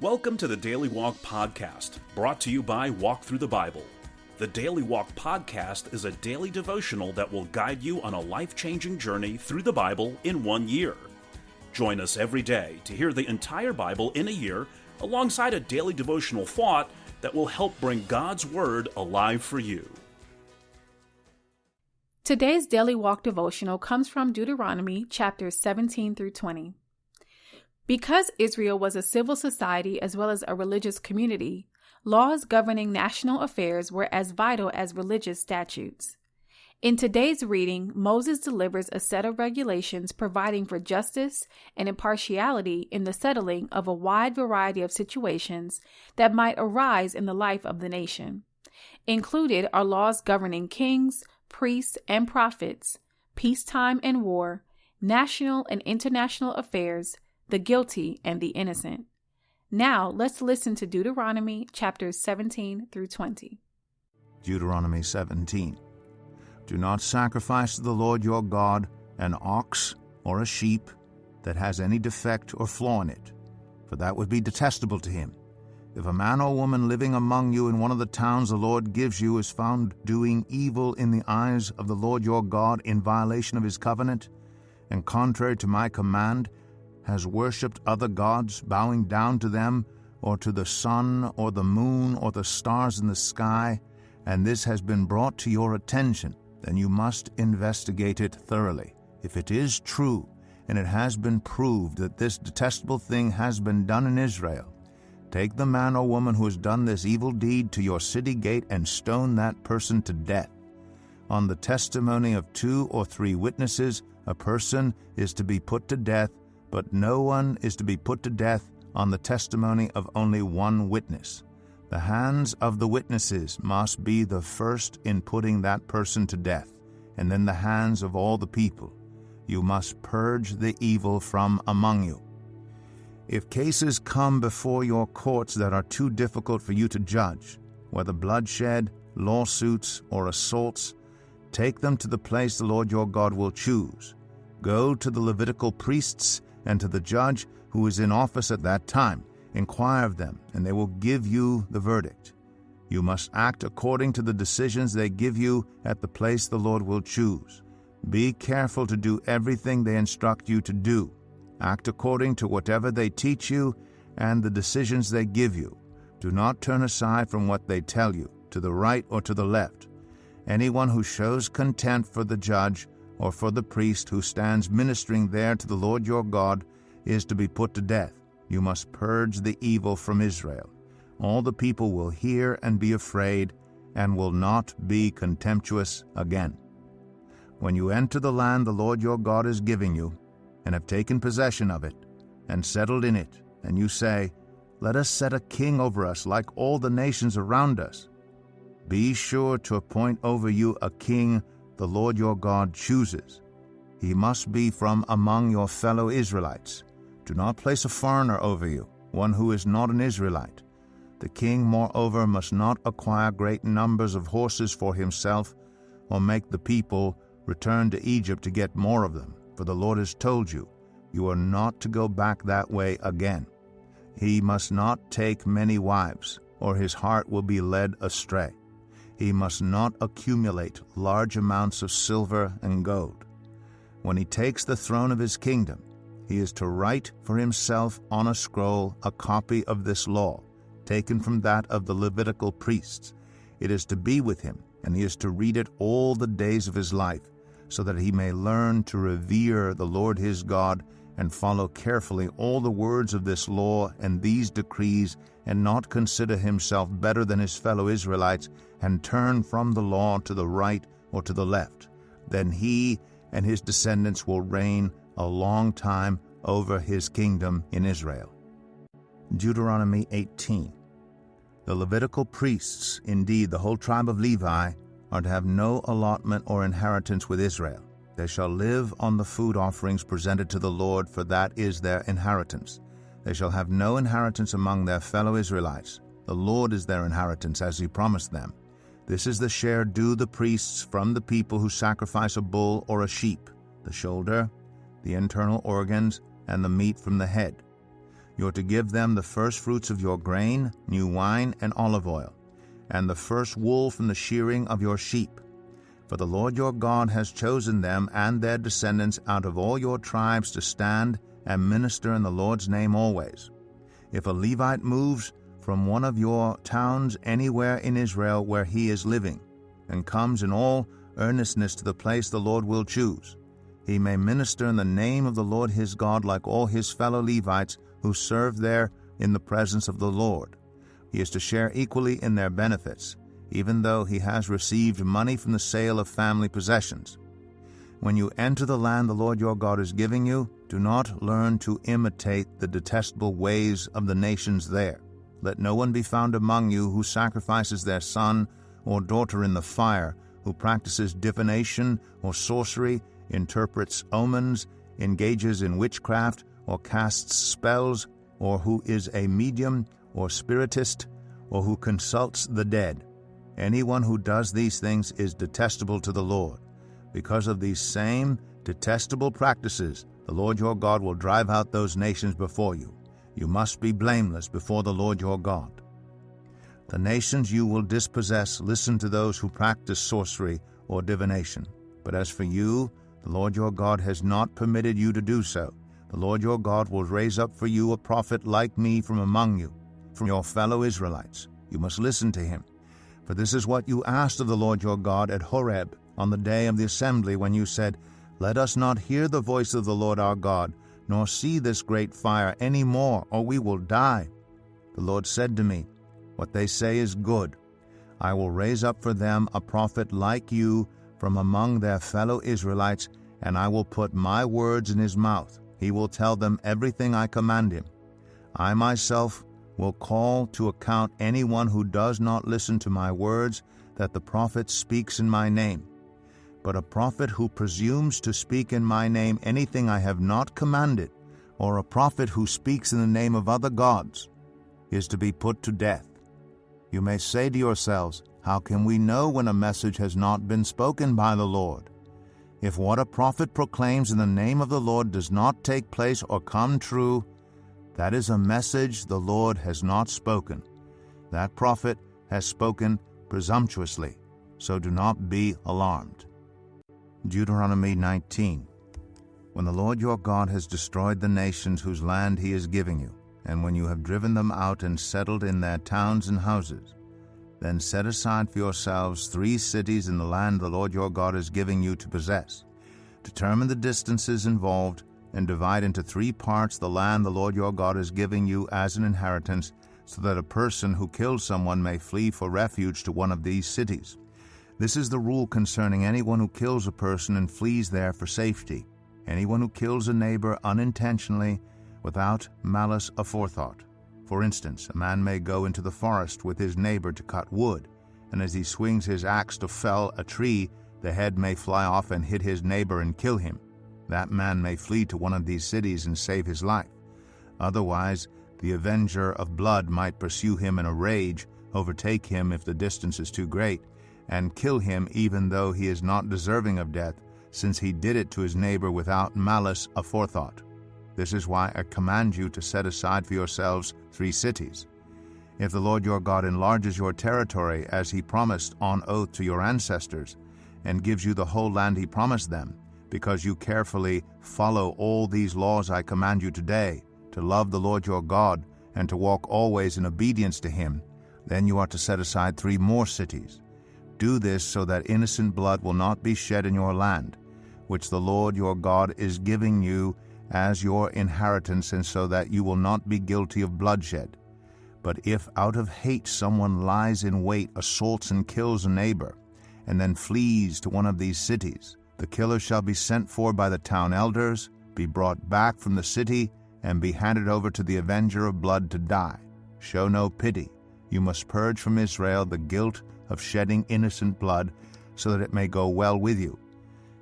Welcome to the Daily Walk Podcast, brought to you by Walk Thru the Bible. The Daily Walk Podcast is a daily devotional that will guide you on a life-changing journey through the Bible in 1 year. Join us every day to hear the entire Bible in a year, alongside a daily devotional thought that will help bring God's Word alive for you. Today's Daily Walk Devotional comes from Deuteronomy chapters 17 through 20. Because Israel was a civil society as well as a religious community, laws governing national affairs were as vital as religious statutes. In today's reading, Moses delivers a set of regulations providing for justice and impartiality in the settling of a wide variety of situations that might arise in the life of the nation. Included are laws governing kings, priests, and prophets, peacetime and war, national and international affairs, the guilty and the innocent. Now, let's listen to Deuteronomy chapters 17 through 20. Deuteronomy 17. Do not sacrifice to the Lord your God an ox or a sheep that has any defect or flaw in it, for that would be detestable to him. If a man or woman living among you in one of the towns the Lord gives you is found doing evil in the eyes of the Lord your God in violation of his covenant, and contrary to my command, has worshipped other gods, bowing down to them, or to the sun, or the moon, or the stars in the sky, and this has been brought to your attention, then you must investigate it thoroughly. If it is true, and it has been proved that this detestable thing has been done in Israel, take the man or woman who has done this evil deed to your city gate and stone that person to death. On the testimony of 2 or 3 witnesses, a person is to be put to death, but no one is to be put to death on the testimony of only 1 witness. The hands of the witnesses must be the first in putting that person to death, and then the hands of all the people. You must purge the evil from among you. If cases come before your courts that are too difficult for you to judge, whether bloodshed, lawsuits, or assaults, take them to the place the Lord your God will choose. Go to the Levitical priests and to the judge who is in office at that time. Inquire of them, and they will give you the verdict. You must act according to the decisions they give you at the place the Lord will choose. Be careful to do everything they instruct you to do. Act according to whatever they teach you and the decisions they give you. Do not turn aside from what they tell you, to the right or to the left. Anyone who shows contempt for the judge or for the priest who stands ministering there to the Lord your God is to be put to death. You must purge the evil from Israel. All the people will hear and be afraid, and will not be contemptuous again. When you enter the land the Lord your God is giving you, and have taken possession of it, and settled in it, and you say, "Let us set a king over us like all the nations around us," be sure to appoint over you a king the Lord your God chooses. He must be from among your fellow Israelites. Do not place a foreigner over you, one who is not an Israelite. The king, moreover, must not acquire great numbers of horses for himself, or make the people return to Egypt to get more of them, for the Lord has told you, you are not to go back that way again. He must not take many wives, or his heart will be led astray. He must not accumulate large amounts of silver and gold. When he takes the throne of his kingdom, he is to write for himself on a scroll a copy of this law, taken from that of the Levitical priests. It is to be with him, and he is to read it all the days of his life, so that he may learn to revere the Lord his God and follow carefully all the words of this law and these decrees, and not consider himself better than his fellow Israelites, and turn from the law to the right or to the left. Then he and his descendants will reign a long time over his kingdom in Israel. Deuteronomy 18. The Levitical priests, indeed the whole tribe of Levi, are to have no allotment or inheritance with Israel. They shall live on the food offerings presented to the Lord, for that is their inheritance. They shall have no inheritance among their fellow Israelites. The Lord is their inheritance, as he promised them. This is the share due the priests from the people who sacrifice a bull or a sheep, the shoulder, the internal organs, and the meat from the head. You are to give them the first fruits of your grain, new wine, and olive oil, and the first wool from the shearing of your sheep. For the Lord your God has chosen them and their descendants out of all your tribes to stand and minister in the Lord's name always. If a Levite moves from one of your towns anywhere in Israel where he is living, and comes in all earnestness to the place the Lord will choose, he may minister in the name of the Lord his God like all his fellow Levites who serve there in the presence of the Lord. He is to share equally in their benefits, even though he has received money from the sale of family possessions. When you enter the land the Lord your God is giving you, do not learn to imitate the detestable ways of the nations there. Let no one be found among you who sacrifices their son or daughter in the fire, who practices divination or sorcery, interprets omens, engages in witchcraft, or casts spells, or who is a medium or spiritist, or who consults the dead. Anyone who does these things is detestable to the Lord. Because of these same detestable practices, the Lord your God will drive out those nations before you. You must be blameless before the Lord your God. The nations you will dispossess listen to those who practice sorcery or divination. But as for you, the Lord your God has not permitted you to do so. The Lord your God will raise up for you a prophet like me from among you, from your fellow Israelites. You must listen to him. For this is what you asked of the Lord your God at Horeb on the day of the assembly, when you said, Let us not hear the voice of the Lord our God, nor see this great fire any more, or we will die. The Lord said to me, What they say is good. I will raise up for them a prophet like you from among their fellow Israelites, and I will put my words in his mouth. He will tell them everything I command him. I myself will call to account anyone who does not listen to my words, that the prophet speaks in my name. But a prophet who presumes to speak in my name anything I have not commanded, or a prophet who speaks in the name of other gods, is to be put to death. You may say to yourselves, How can we know when a message has not been spoken by the Lord? If what a prophet proclaims in the name of the Lord does not take place or come true, that is a message the Lord has not spoken. That prophet has spoken presumptuously, so do not be alarmed. Deuteronomy 19. When the Lord your God has destroyed the nations whose land he is giving you, and when you have driven them out and settled in their towns and houses, then set aside for yourselves 3 cities in the land the Lord your God is giving you to possess. Determine the distances involved, and divide into 3 parts the land the Lord your God is giving you as an inheritance, so that a person who kills someone may flee for refuge to one of these cities. This is the rule concerning anyone who kills a person and flees there for safety. Anyone who kills a neighbor unintentionally, without malice aforethought. For instance, a man may go into the forest with his neighbor to cut wood, and as he swings his axe to fell a tree, the head may fly off and hit his neighbor and kill him. That man may flee to one of these cities and save his life. Otherwise, the avenger of blood might pursue him in a rage, overtake him if the distance is too great, and kill him even though he is not deserving of death, since he did it to his neighbor without malice aforethought. This is why I command you to set aside for yourselves 3 cities. If the Lord your God enlarges your territory as he promised on oath to your ancestors, and gives you the whole land he promised them, because you carefully follow all these laws I command you today, to love the Lord your God, and to walk always in obedience to him, then you are to set aside 3 more cities. Do this so that innocent blood will not be shed in your land, which the Lord your God is giving you as your inheritance, and so that you will not be guilty of bloodshed. But if out of hate someone lies in wait, assaults and kills a neighbor, and then flees to one of these cities, the killer shall be sent for by the town elders, be brought back from the city, and be handed over to the avenger of blood to die. Show no pity. You must purge from Israel the guilt of shedding innocent blood, so that it may go well with you.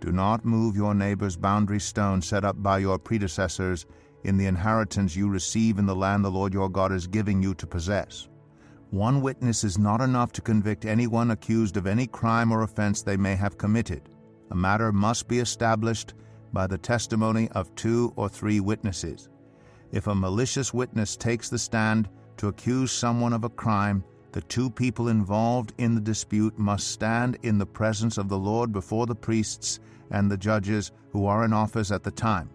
Do not move your neighbor's boundary stone set up by your predecessors in the inheritance you receive in the land the Lord your God is giving you to possess. 1 witness is not enough to convict anyone accused of any crime or offense they may have committed. A matter must be established by the testimony of 2 or 3 witnesses. If a malicious witness takes the stand to accuse someone of a crime, the two people involved in the dispute must stand in the presence of the Lord before the priests and the judges who are in office at the time.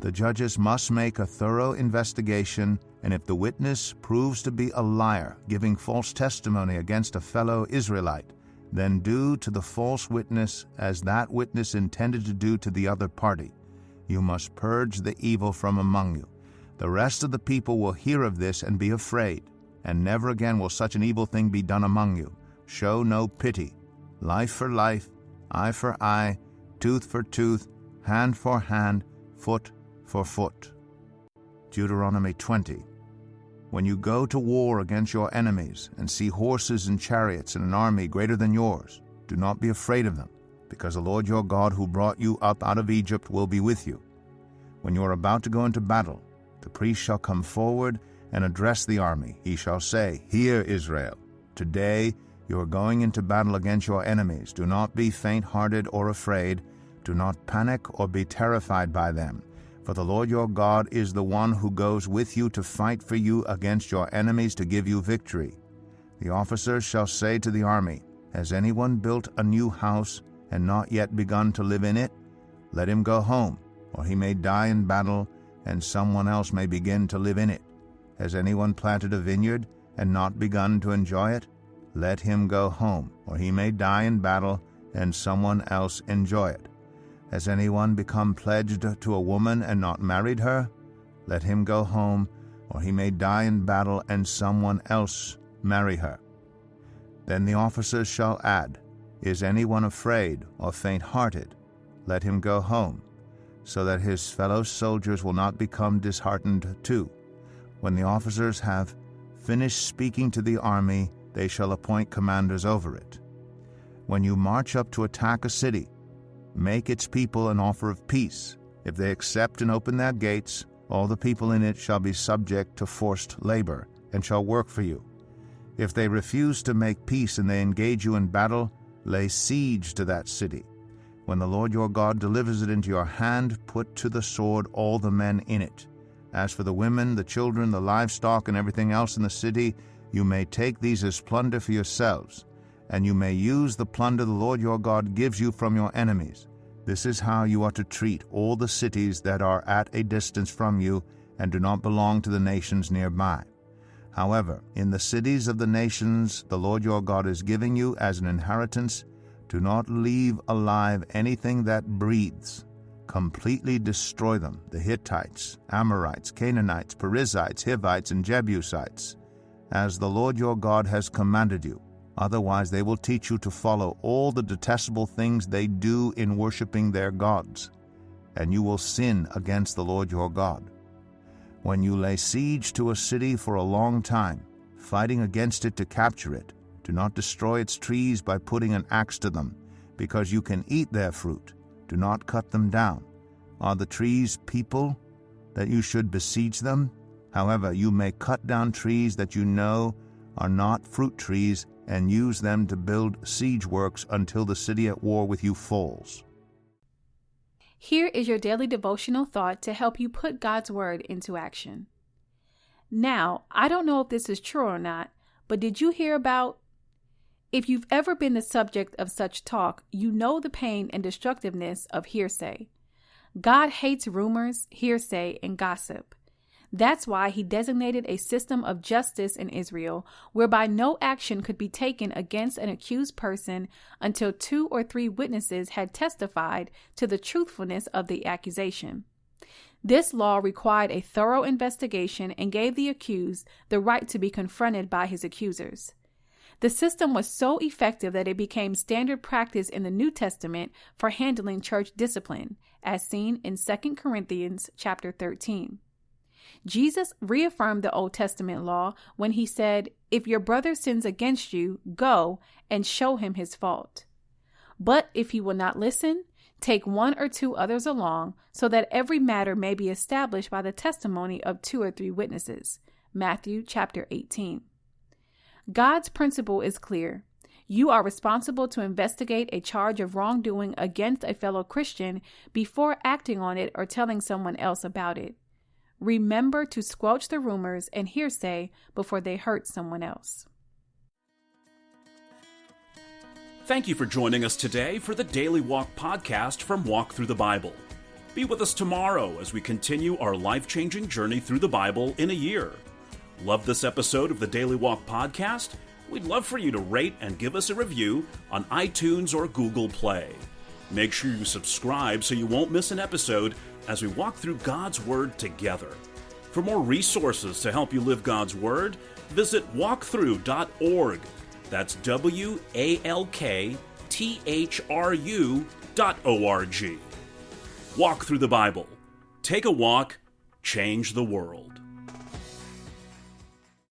The judges must make a thorough investigation, and if the witness proves to be a liar, giving false testimony against a fellow Israelite, then do to the false witness as that witness intended to do to the other party. You must purge the evil from among you. The rest of the people will hear of this and be afraid, and never again will such an evil thing be done among you. Show no pity. Life for life, eye for eye, tooth for tooth, hand for hand, foot for foot. Deuteronomy 20. When you go to war against your enemies and see horses and chariots and an army greater than yours, do not be afraid of them, because the Lord your God who brought you up out of Egypt will be with you. When you are about to go into battle, the priest shall come forward and address the army. He shall say, Hear, Israel, today you are going into battle against your enemies. Do not be faint-hearted or afraid. Do not panic or be terrified by them. For the Lord your God is the one who goes with you to fight for you against your enemies to give you victory. The officers shall say to the army, Has anyone built a new house and not yet begun to live in it? Let him go home, or he may die in battle, and someone else may begin to live in it. Has anyone planted a vineyard and not begun to enjoy it? Let him go home, or he may die in battle, and someone else enjoy it. Has anyone become pledged to a woman and not married her? Let him go home, or he may die in battle, and someone else marry her. Then the officers shall add, Is anyone afraid or faint-hearted? Let him go home, so that his fellow soldiers will not become disheartened too. When the officers have finished speaking to the army, they shall appoint commanders over it. When you march up to attack a city, make its people an offer of peace. If they accept and open their gates, all the people in it shall be subject to forced labor, and shall work for you. If they refuse to make peace and they engage you in battle, lay siege to that city. When the Lord your God delivers it into your hand, put to the sword all the men in it. As for the women, the children, the livestock, and everything else in the city, you may take these as plunder for yourselves, and you may use the plunder the Lord your God gives you from your enemies. This is how you are to treat all the cities that are at a distance from you and do not belong to the nations nearby. However, in the cities of the nations the Lord your God is giving you as an inheritance, do not leave alive anything that breathes. Completely destroy them, the Hittites, Amorites, Canaanites, Perizzites, Hivites, and Jebusites, as the Lord your God has commanded you. Otherwise they will teach you to follow all the detestable things they do in worshiping their gods, and you will sin against the Lord your God. When you lay siege to a city for a long time, fighting against it to capture it, do not destroy its trees by putting an axe to them, because you can eat their fruit. Do not cut them down. Are the trees people, that you should besiege them? However, you may cut down trees that you know are not fruit trees, and use them to build siege works until the city at war with you falls. Here is your daily devotional thought to help you put God's word into action. Now, I don't know if this is true or not, but did you hear about? If you've ever been the subject of such talk, you know the pain and destructiveness of hearsay. God hates rumors, hearsay, and gossip. That's why he designated a system of justice in Israel whereby no action could be taken against an accused person until 2 or 3 witnesses had testified to the truthfulness of the accusation. This law required a thorough investigation and gave the accused the right to be confronted by his accusers. The system was so effective that it became standard practice in the New Testament for handling church discipline, as seen in 2 Corinthians chapter 13. Jesus reaffirmed the Old Testament law when he said, If your brother sins against you, go and show him his fault. But if he will not listen, take 1 or 2 others along, so that every matter may be established by the testimony of 2 or 3 witnesses. Matthew chapter 18. God's principle is clear. You are responsible to investigate a charge of wrongdoing against a fellow Christian before acting on it or telling someone else about it. remember to squelch the rumors and hearsay before they hurt someone else. Thank you for joining us today for the Daily Walk Podcast from Walk Thru the Bible. Be with us tomorrow as we continue our life-changing journey through the Bible in a year. Love this episode of the Daily Walk Podcast? We'd love for you to rate and give us a review on iTunes or Google Play. Make sure you subscribe so you won't miss an episode as we walk through God's Word together. For more resources to help you live God's Word, visit walkthru.org. That's walkthru.org. Walk through the Bible. Take a walk, change the world.